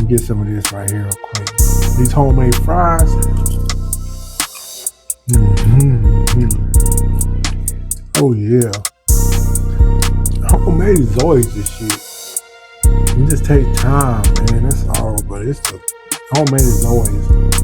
get some of this right here real quick. These homemade fries. Oh yeah. Homemade is always the shit. It just takes time, man. That's all. But it's the homemade is always